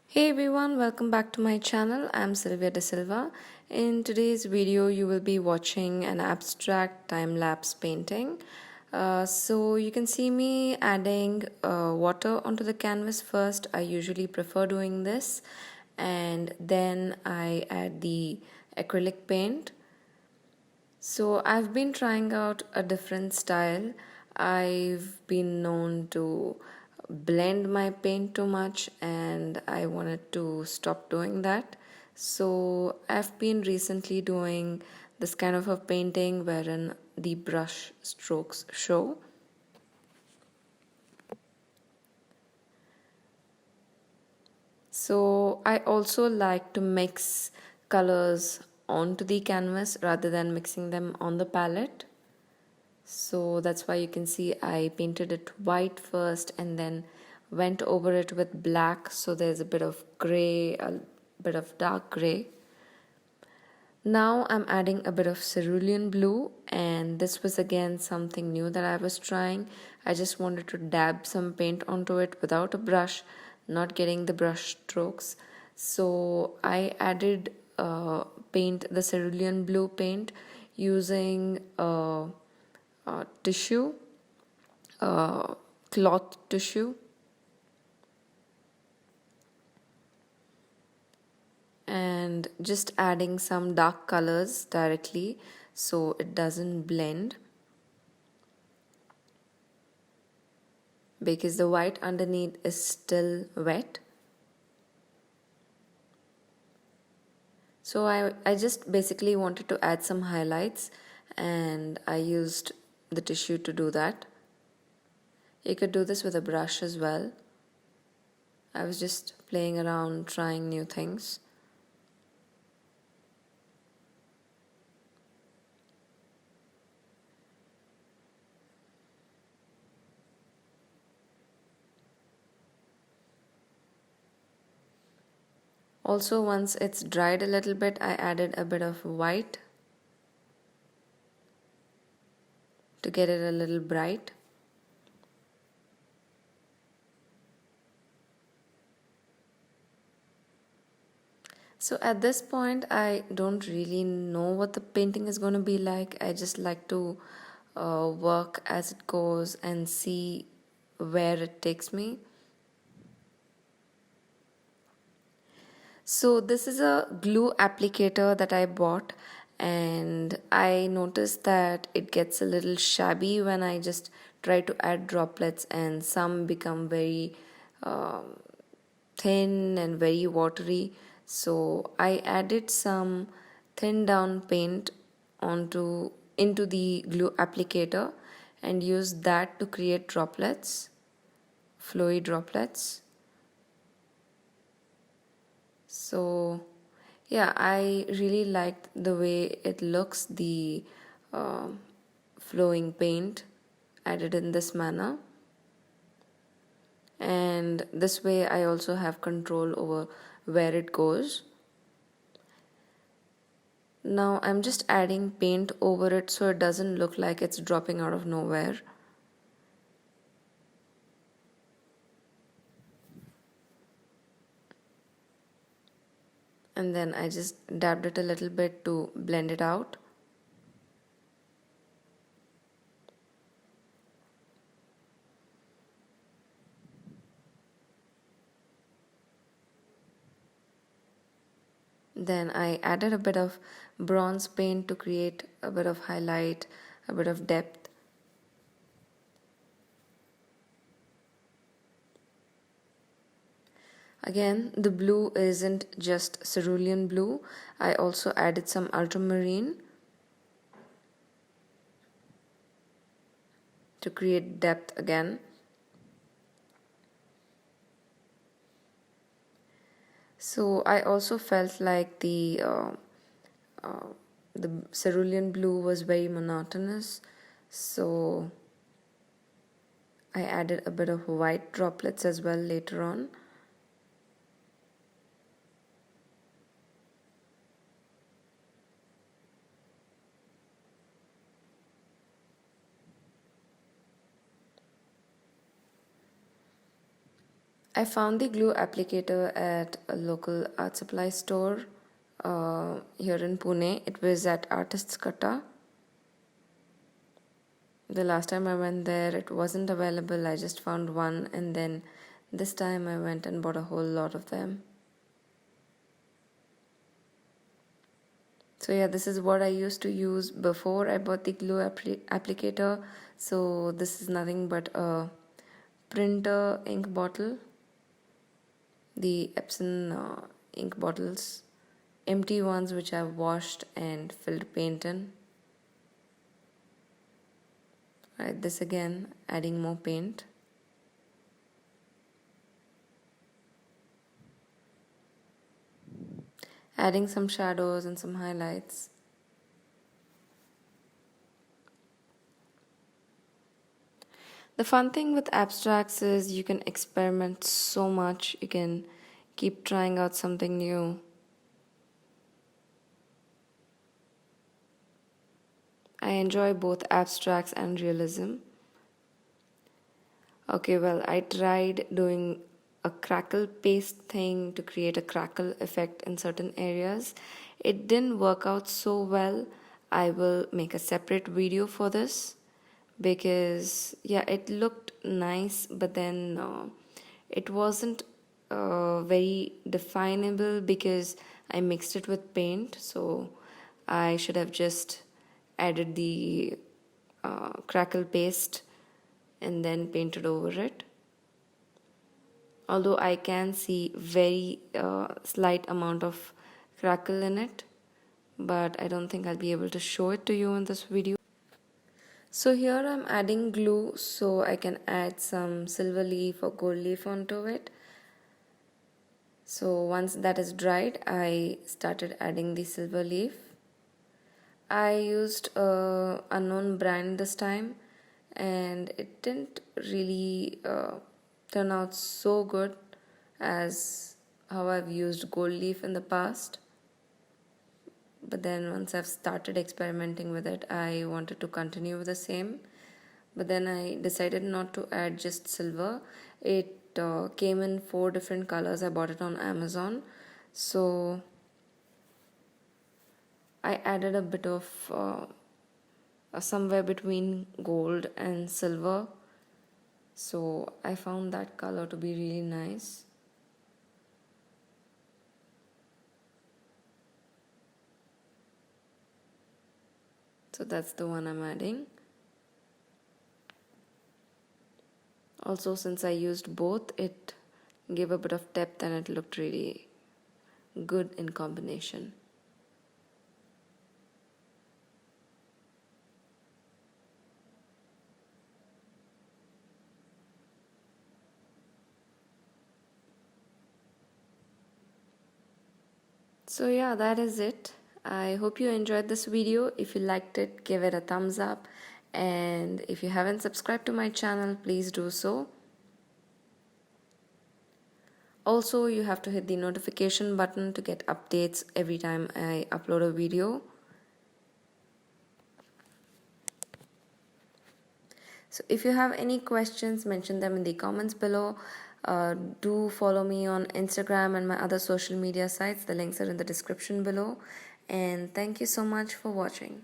Hey everyone, welcome back to my channel. I'm Sylvia D'Silva. In today's video, you will be watching an abstract time-lapse painting. So you can see me adding water onto the canvas first. I usually prefer doing this, and then I add the acrylic paint. So I've been trying out a different style. I've been known to blend my paint too much and I wanted to stop doing that. So I've been recently doing this kind of a painting wherein the brush strokes show. So I also like to mix colors onto the canvas rather than mixing them on the palette. So that's why you can see I painted it white first and then went over it with black, so there's a bit of gray, a bit of dark gray. Now I'm adding a bit of cerulean blue, and this was again something new that I was trying. I just wanted to dab some paint onto it without a brush, not getting the brush strokes. So I added the cerulean blue paint using tissue, cloth tissue, and just adding some dark colors directly so it doesn't blend, because the white underneath is still wet. So I just basically wanted to add some highlights and I used the tissue to do that. You could do this with a brush as well. I was just playing around, trying new things. Also, once it's dried a little bit, I added a bit of white to get it a little bright. So at this point, I don't really know what the painting is going to be like. I just like to work as it goes and see where it takes me. So this is a glue applicator that I bought, and I noticed that it gets a little shabby when I just try to add droplets, and some become very thin and very watery. So I added some thin down paint into the glue applicator and used that to create droplets, flowy droplets. So yeah, I really liked the way it looks, the uh, flowing paint added in this manner. And this way I also have control over where it goes. Now I'm just adding paint over it so it doesn't look like it's dropping out of nowhere. And then I just dabbed it a little bit to blend it out. Then I added a bit of bronze paint to create a bit of highlight, a bit of depth. Again, the blue isn't just cerulean blue. I also added some ultramarine to create depth again. So I also felt like the cerulean blue was very monotonous, so I added a bit of white droplets as well later on. I found the glue applicator at a local art supply store here in Pune. It was at Artist's Katta. The last time I went there, it wasn't available. I just found one, and then this time I went and bought a whole lot of them. So yeah, this is what I used to use before I bought the glue applicator. So this is nothing but a printer ink bottle. The Epson ink bottles, empty ones which I've washed and filled paint in. Right, this again, adding more paint. Adding some shadows and some highlights. The fun thing with abstracts is you can experiment so much. You can keep trying out something new. I enjoy both abstracts and realism. Okay, well, I tried doing a crackle paste thing to create a crackle effect in certain areas. It didn't work out so well. I will make a separate video for this because yeah, it looked nice, but then it wasn't very definable because I mixed it with paint. So I should have just added the crackle paste and then painted over it. Although I can see very slight amount of crackle in it, but I don't think I'll be able to show it to you in this video. So here I'm adding glue so I can add some silver leaf or gold leaf onto it. So once that is dried, I started adding the silver leaf. I used a unknown brand this time, and it didn't really turn out so good as how I've used gold leaf in the past. But then once I've started experimenting with it, I wanted to continue with the same. But then I decided not to add just silver. It came in 4 different colors. I bought it on Amazon. So I added a bit of somewhere between gold and silver. So I found that color to be really nice. So that's the one I'm adding. Also, since I used both, it gave a bit of depth and it looked really good in combination. So yeah, that is it. I hope you enjoyed this video. If you liked it, give it a thumbs up. And if you haven't subscribed to my channel, please do so. Also, you have to hit the notification button to get updates every time I upload a video. So if you have any questions, mention them in the comments below. Do follow me on Instagram and my other social media sites. The links are in the description below. And thank you so much for watching.